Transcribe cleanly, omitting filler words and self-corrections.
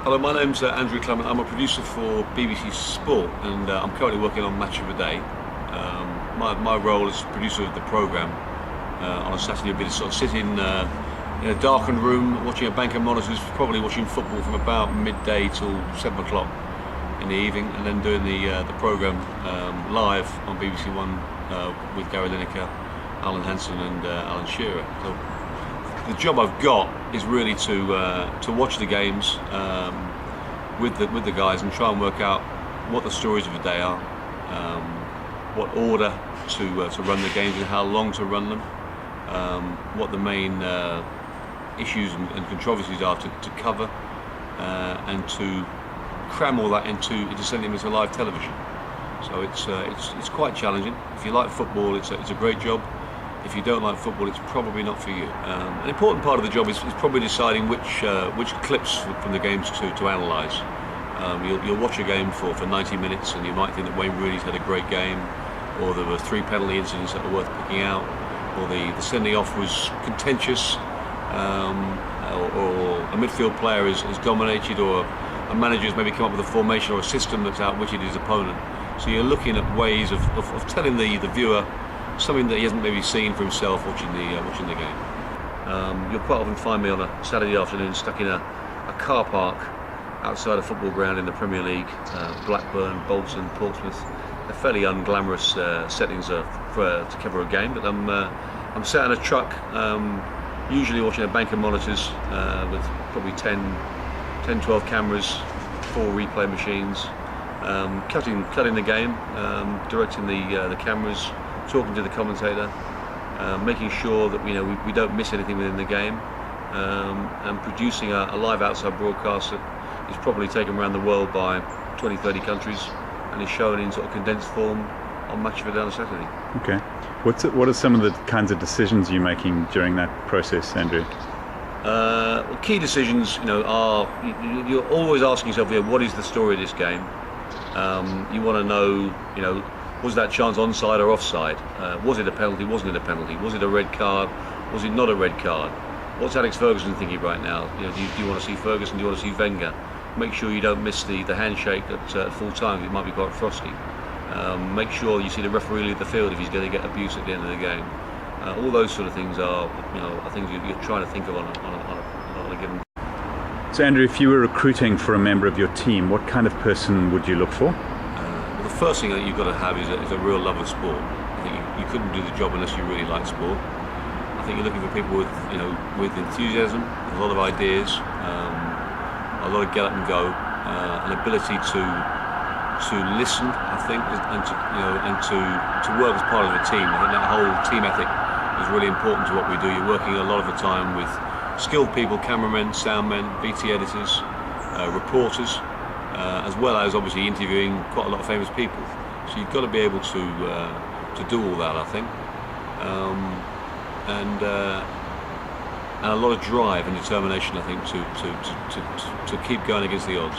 Hello, my name's Andrew Clement. I'm a producer for BBC Sport, and I'm currently working on Match of the Day. My role as producer of the programme on a Saturday would be to sort of sit in a darkened room watching a bank of monitors, probably watching football from about midday till 7 o'clock in the evening, and then doing the programme live on BBC One with Gary Lineker, Alan Hansen and Alan Shearer. So the job I've got is really to watch the games with the guys and try and work out what the stories of the day are, what order to run the games and how long to run them, what the main issues and controversies are to cover, and to cram all that into sending them into live television. So it's quite challenging. If you like football, it's a great job. If you don't like football, it's probably not for you. An important part of the job is probably deciding which clips from the games to analyse. You'll watch a game for 90 minutes and you might think that Wayne Rooney's had a great game, or there were 3 penalty incidents that were worth picking out, or the sending off was contentious, or a midfield player is dominated, or a manager's maybe come up with a formation or a system that's outwitted his opponent. So you're looking at ways of telling the viewer something that he hasn't maybe seen for himself watching the game. You'll quite often find me on a Saturday afternoon stuck in a car park outside a football ground in the Premier League, Blackburn, Bolton, Portsmouth. They're fairly unglamorous settings to cover a game, but I'm sat in a truck, usually watching a bank of monitors with probably 10-12 cameras, 4 replay machines, cutting the game, directing the cameras, talking to the commentator, making sure that we don't miss anything within the game, and producing a live outside broadcast that is probably taken around the world by 20-30 countries and is shown in sort of condensed form on Match of the Day on Saturday. Okay. What are some of the kinds of decisions you're making during that process, Andrew? Well, key decisions, are you're always asking yourself, what is the story of this game? You want to know, was that chance onside or offside? Was it a penalty? Wasn't it a penalty? Was it a red card? Was it not a red card? What's Alex Ferguson thinking right now? Do you want to see Ferguson? Do you want to see Wenger? Make sure you don't miss the handshake at full time. It might be quite frosty. Make sure you see the referee leave the field if he's going to get abuse at the end of the game. All those sort of things are things you're trying to think of on a given. So Andrew, if you were recruiting for a member of your team, what kind of person would you look for? Well, the first thing that you've got to have is a real love of sport. I think you couldn't do the job unless you really like sport. I think you're looking for people with enthusiasm, a lot of ideas, a lot of get up and go, an ability to listen, I think, and to work as part of a team. I think that whole team ethic is really important to what we do. You're working a lot of the time with skilled people, cameramen, soundmen, BT editors, reporters, as well as obviously interviewing quite a lot of famous people. So you've got to be able to do all that, I think, and a lot of drive and determination, I think, to keep going against the odds.